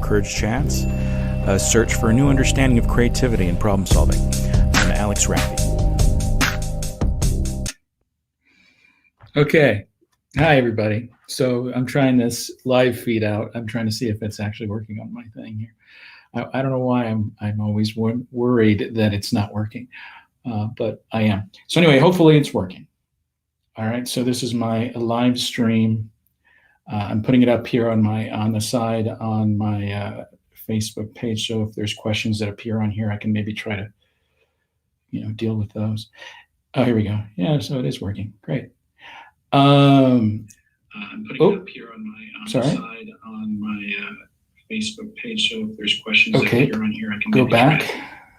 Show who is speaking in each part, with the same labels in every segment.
Speaker 1: Courage Chats, a search for a new understanding of creativity and problem solving. I'm Alex Raffi. Okay. Hi, everybody. So I'm trying this live feed out. I'm trying to see if it's actually working on my thing here. I don't know why I'm always worried that it's not working, but I am. So anyway, hopefully it's working. All right. So this is my live stream. I'm putting it up here on the side on my Facebook page. So if there's questions that appear on here, I can maybe try to, deal with those. Oh, here we go. Yeah, so it is working. Great. I'm putting it up here on the side on my Facebook page. So if there's questions that appear on here, I can go back.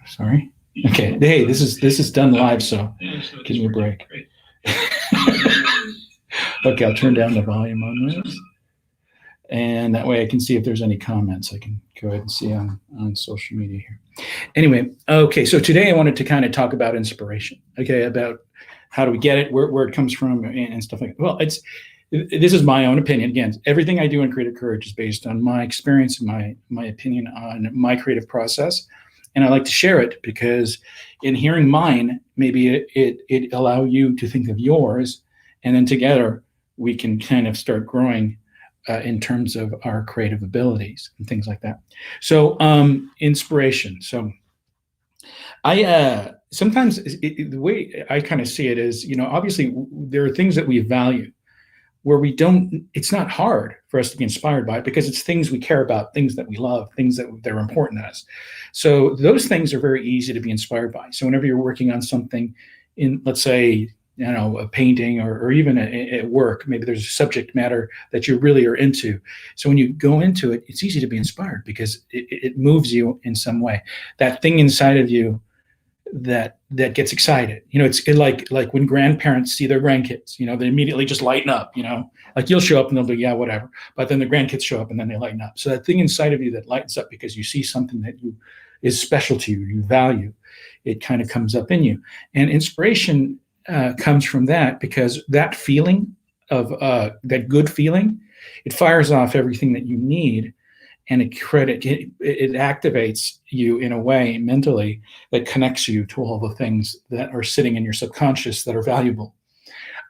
Speaker 1: Sorry. Okay. Hey, this is done live, so give me a break. Great. Okay, I'll turn down the volume on this. And that way I can see if there's any comments I can go ahead and see on social media here. Anyway, okay, so today I wanted to kind of talk about inspiration, okay, about how do we get it, where it comes from, and stuff like that. Well, this is my own opinion. Again, everything I do in Creative Courage is based on my experience and my opinion on my creative process. And I like to share it because in hearing mine, maybe it allow you to think of yours, and then together we can kind of start growing in terms of our creative abilities and things like that. So inspiration. So I sometimes the way I kind of see it is, obviously there are things that we value where it's not hard for us to be inspired by it because it's things we care about, things that we love, things that are important to us. So those things are very easy to be inspired by. So whenever you're working on something in, let's say, a painting or even at work, maybe there's a subject matter that you really are into. So when you go into it, it's easy to be inspired because it moves you in some way. That thing inside of you that gets excited. It's like when grandparents see their grandkids, they immediately just lighten up, like you'll show up and they'll be, yeah, whatever. But then the grandkids show up and then they lighten up. So that thing inside of you that lightens up because you see something that is special to you, you value, it kind of comes up in you. And inspiration comes from that because that feeling of that good feeling, it fires off everything that you need, and it activates you in a way mentally that connects you to all the things that are sitting in your subconscious that are valuable.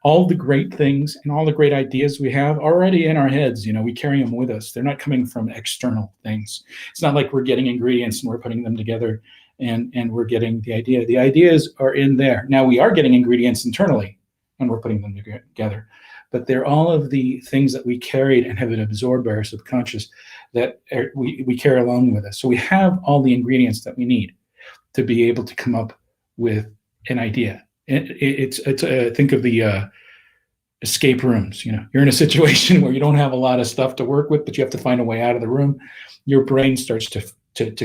Speaker 1: All the great things and all the great ideas we have already in our heads, we carry them with us. They're not coming from external things. It's not like we're getting ingredients and we're putting them together and we're getting the idea. The ideas are in there. Now we are getting ingredients internally and we're putting them together, but they're all of the things that we carried and have been absorbed by our subconscious that we carry along with us. So we have all the ingredients that we need to be able to come up with an idea. It's think of the escape rooms. You're in a situation where you don't have a lot of stuff to work with, but you have to find a way out of the room. Your brain starts to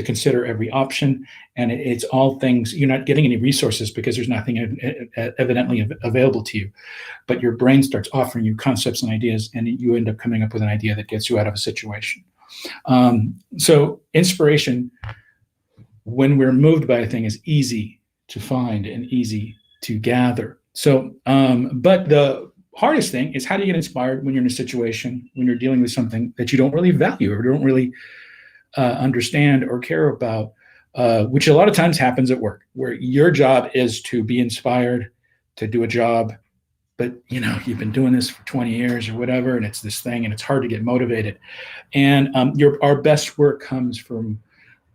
Speaker 1: consider every option, and it's all things. You're not getting any resources because there's nothing evidently available to you, but your brain starts offering you concepts and ideas, and you end up coming up with an idea that gets you out of a situation. So inspiration, when we're moved by a thing, is easy to find and easy to gather. So, but the hardest thing is how do you get inspired when you're in a situation, when you're dealing with something that you don't really value or don't really understand or care about, which a lot of times happens at work, where your job is to be inspired to do a job, but you've been doing this for 20 years or whatever, and it's this thing, and it's hard to get motivated. And our best work comes from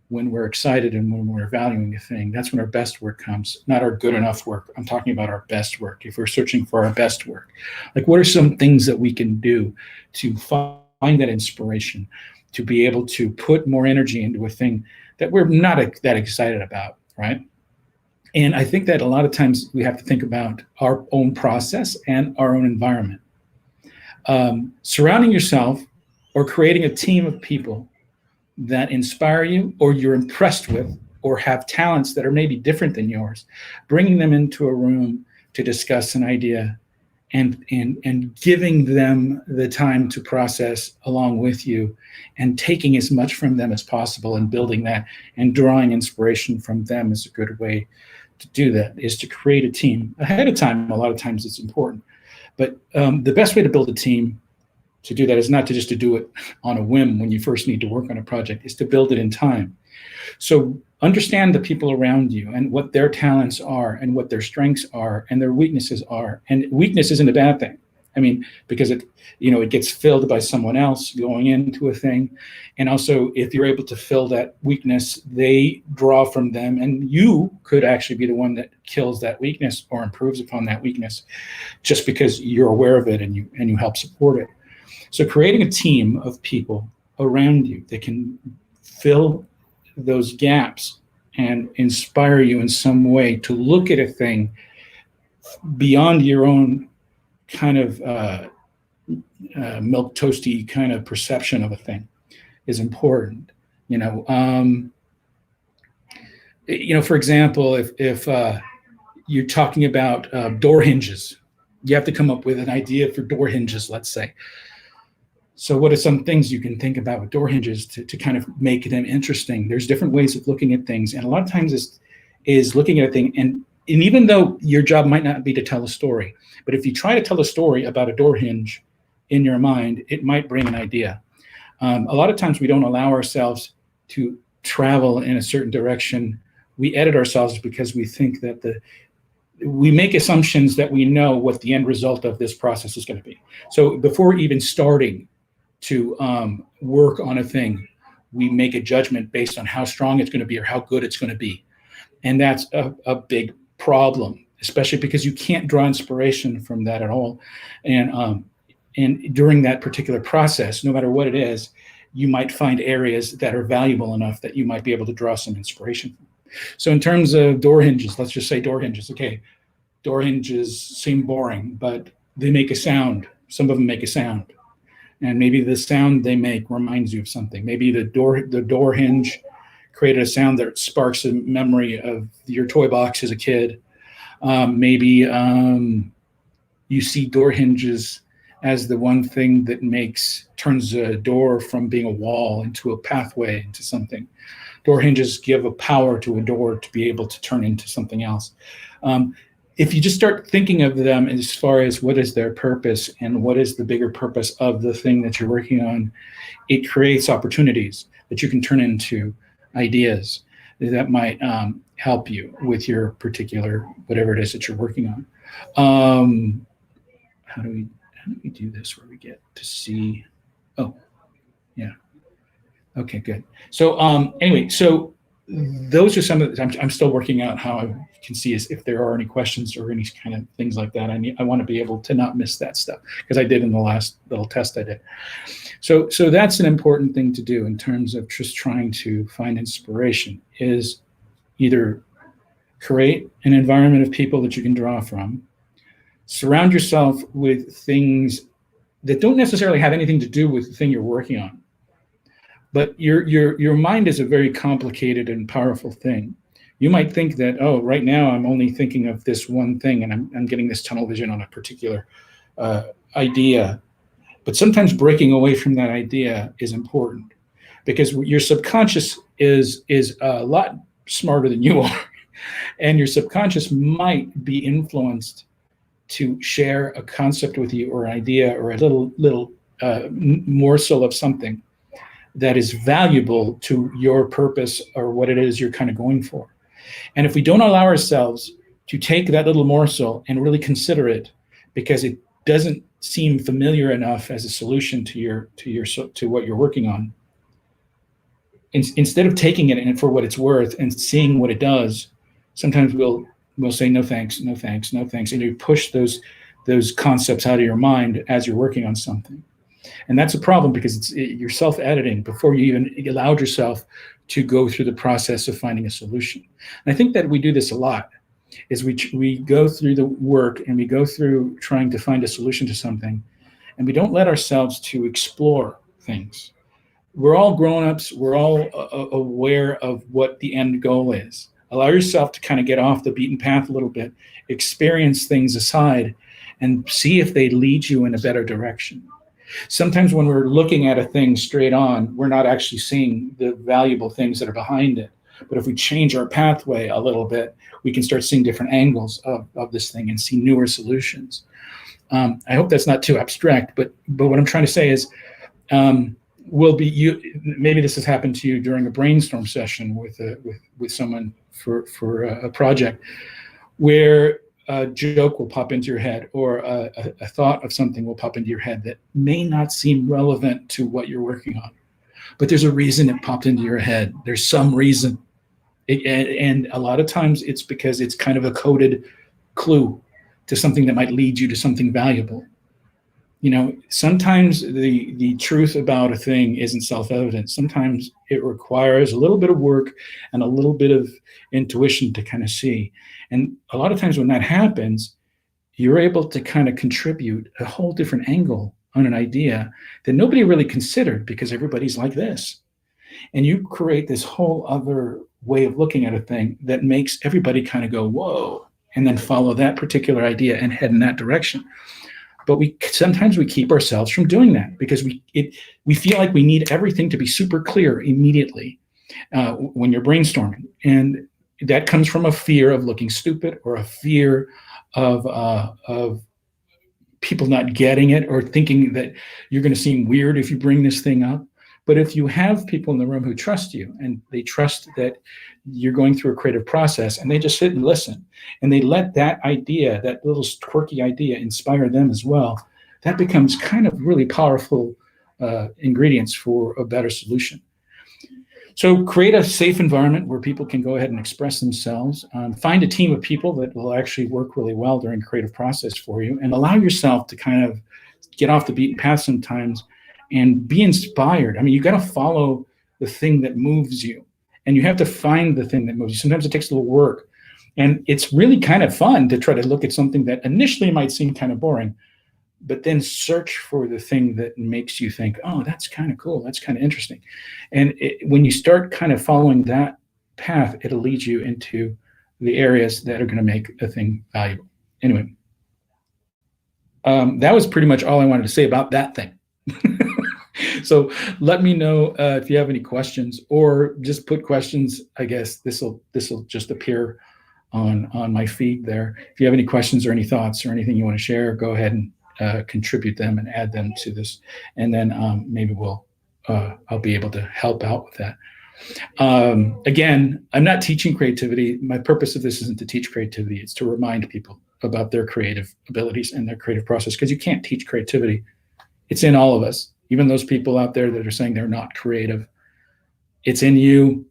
Speaker 1: when we're excited and when we're valuing a thing. That's when our best work comes, not our good enough work. I'm talking about our best work. If we're searching for our best work, like what are some things that we can do to find that inspiration, to be able to put more energy into a thing that we're not that excited about, right? And I think that a lot of times we have to think about our own process and our own environment. Surrounding yourself or creating a team of people that inspire you or you're impressed with or have talents that are maybe different than yours, bringing them into a room to discuss an idea and giving them the time to process along with you and taking as much from them as possible and building that and drawing inspiration from them is a good way to do that, is to create a team ahead of time. A lot of times it's important, but the best way to build a team to do that is not to just to do it on a whim when you first need to work on a project, is to build it in time. So understand the people around you and what their talents are and what their strengths are and their weaknesses are. And weakness isn't a bad thing. I mean, because it gets filled by someone else going into a thing. And also, if you're able to fill that weakness, they draw from them, and you could actually be the one that kills that weakness or improves upon that weakness just because you're aware of it and you help support it. So creating a team of people around you that can fill those gaps and inspire you in some way to look at a thing beyond your own kind of milk toasty kind of perception of a thing is important. For example, if you're talking about door hinges, you have to come up with an idea for door hinges, let's say. So what are some things you can think about with door hinges to kind of make them interesting? There's different ways of looking at things, and a lot of times is looking at a thing, and even though your job might not be to tell a story, but if you try to tell a story about a door hinge in your mind, it might bring an idea. A lot of times we don't allow ourselves to travel in a certain direction. We edit ourselves because we think that we make assumptions that we know what the end result of this process is going to be. So before even starting to work on a thing, we make a judgment based on how strong it's going to be or how good it's going to be. And that's a big problem, especially because you can't draw inspiration from that at all. And during that particular process, no matter what it is, you might find areas that are valuable enough that you might be able to draw some inspiration from. So in terms of door hinges, let's just say door hinges. Okay, door hinges seem boring, but they make a sound. Some of them make a sound. And maybe the sound they make reminds you of something. Maybe the door hinge created a sound that sparks a memory of your toy box as a kid. Maybe you see door hinges as the one thing that turns a door from being a wall into a pathway into something. Door hinges give a power to a door to be able to turn into something else. If you just start thinking of them as far as what is their purpose and what is the bigger purpose of the thing that you're working on, it creates opportunities that you can turn into ideas that might help you with your particular whatever it is that you're working on. How do we do this where we get to see? Oh, yeah. Okay, good. So anyway, so those are some of the, I'm still working out how I can see if there are any questions or any kind of things like that. I want to be able to not miss that stuff because I did in the last little test I did. So that's an important thing to do in terms of just trying to find inspiration, is either create an environment of people that you can draw from, surround yourself with things that don't necessarily have anything to do with the thing you're working on. But your mind is a very complicated and powerful thing. You might think that, oh, right now I'm only thinking of this one thing and I'm getting this tunnel vision on a particular idea. But sometimes breaking away from that idea is important because your subconscious is a lot smarter than you are. And your subconscious might be influenced to share a concept with you or an idea or a little morsel of something that is valuable to your purpose or what it is you're kind of going for. And if we don't allow ourselves to take that little morsel and really consider it, because it doesn't seem familiar enough as a solution to what you're working on, instead of taking it for what it's worth and seeing what it does, sometimes we'll say no thanks, no thanks, no thanks, and you push those concepts out of your mind as you're working on something. And that's a problem because you're self-editing before you even allowed yourself to go through the process of finding a solution. And I think that we do this a lot, is we go through the work and we go through trying to find a solution to something, and we don't let ourselves to explore things. We're all grown-ups. We're all aware of what the end goal is. Allow yourself to kind of get off the beaten path a little bit, experience things aside, and see if they lead you in a better direction. Sometimes when we're looking at a thing straight on, we're not actually seeing the valuable things that are behind it. But if we change our pathway a little bit, we can start seeing different angles of this thing and see newer solutions. I hope that's not too abstract, but what I'm trying to say is, maybe this has happened to you during a brainstorm session with someone for a project, where a joke will pop into your head, or a thought of something will pop into your head that may not seem relevant to what you're working on, but there's a reason it popped into your head. There's some reason. And a lot of times it's because it's kind of a coded clue to something that might lead you to something valuable. Sometimes the truth about a thing isn't self-evident. Sometimes it requires a little bit of work and a little bit of intuition to kind of see. And a lot of times when that happens, you're able to kind of contribute a whole different angle on an idea that nobody really considered, because everybody's like this. And you create this whole other way of looking at a thing that makes everybody kind of go, whoa, and then follow that particular idea and head in that direction. But sometimes we keep ourselves from doing that, because we feel like we need everything to be super clear immediately when you're brainstorming. And that comes from a fear of looking stupid, or a fear of people not getting it, or thinking that you're going to seem weird if you bring this thing up. But if you have people in the room who trust you, and they trust that you're going through a creative process, and they just sit and listen, and they let that idea, that little quirky idea, inspire them as well, that becomes kind of really powerful ingredients for a better solution. So create a safe environment where people can go ahead and express themselves. Find a team of people that will actually work really well during the creative process for you, and allow yourself to kind of get off the beaten path sometimes and be inspired. I mean, you got to follow the thing that moves you, and you have to find the thing that moves you. Sometimes it takes a little work, and it's really kind of fun to try to look at something that initially might seem kind of boring, but then search for the thing that makes you think, oh, that's kind of cool, that's kind of interesting. And when you start kind of following that path, it'll lead you into the areas that are going to make a thing valuable. Anyway, that was pretty much all I wanted to say about that thing. So let me know if you have any questions, or just put questions. I guess this will just appear on my feed there. If you have any questions or any thoughts or anything you want to share, go ahead and contribute them and add them to this, and then maybe I'll be able to help out with that. Again, I'm not teaching creativity. My purpose of this isn't to teach creativity. It's to remind people about their creative abilities and their creative process, because you can't teach creativity. It's in all of us. Even those people out there that are saying they're not creative, it's in you,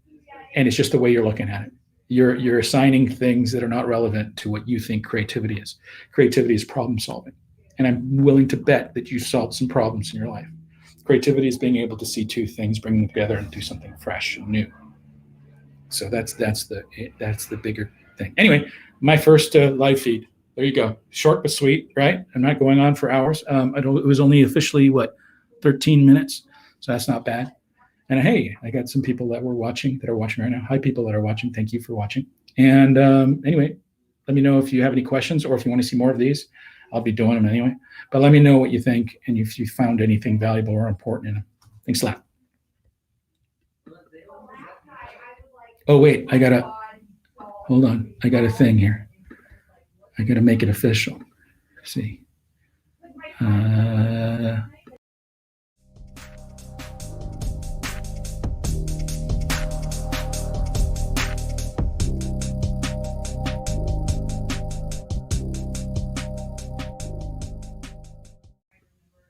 Speaker 1: and it's just the way you're looking at it. You're assigning things that are not relevant to what you think creativity is. Creativity is problem solving, and I'm willing to bet that you've solved some problems in your life. Creativity is being able to see two things, bring them together, and do something fresh and new. So that's the bigger thing. Anyway, my first live feed. There you go. Short but sweet, right? I'm not going on for hours. It was only officially 13 minutes, so that's not bad. And hey, I got some people that are watching right now. Hi, people that are watching. Thank you for watching. And anyway, let me know if you have any questions, or if you want to see more of these. I'll be doing them anyway. But let me know what you think, and if you found anything valuable or important in them. Thanks a lot. Oh, wait, hold on. I got a thing here. I got to make it official. Let's see.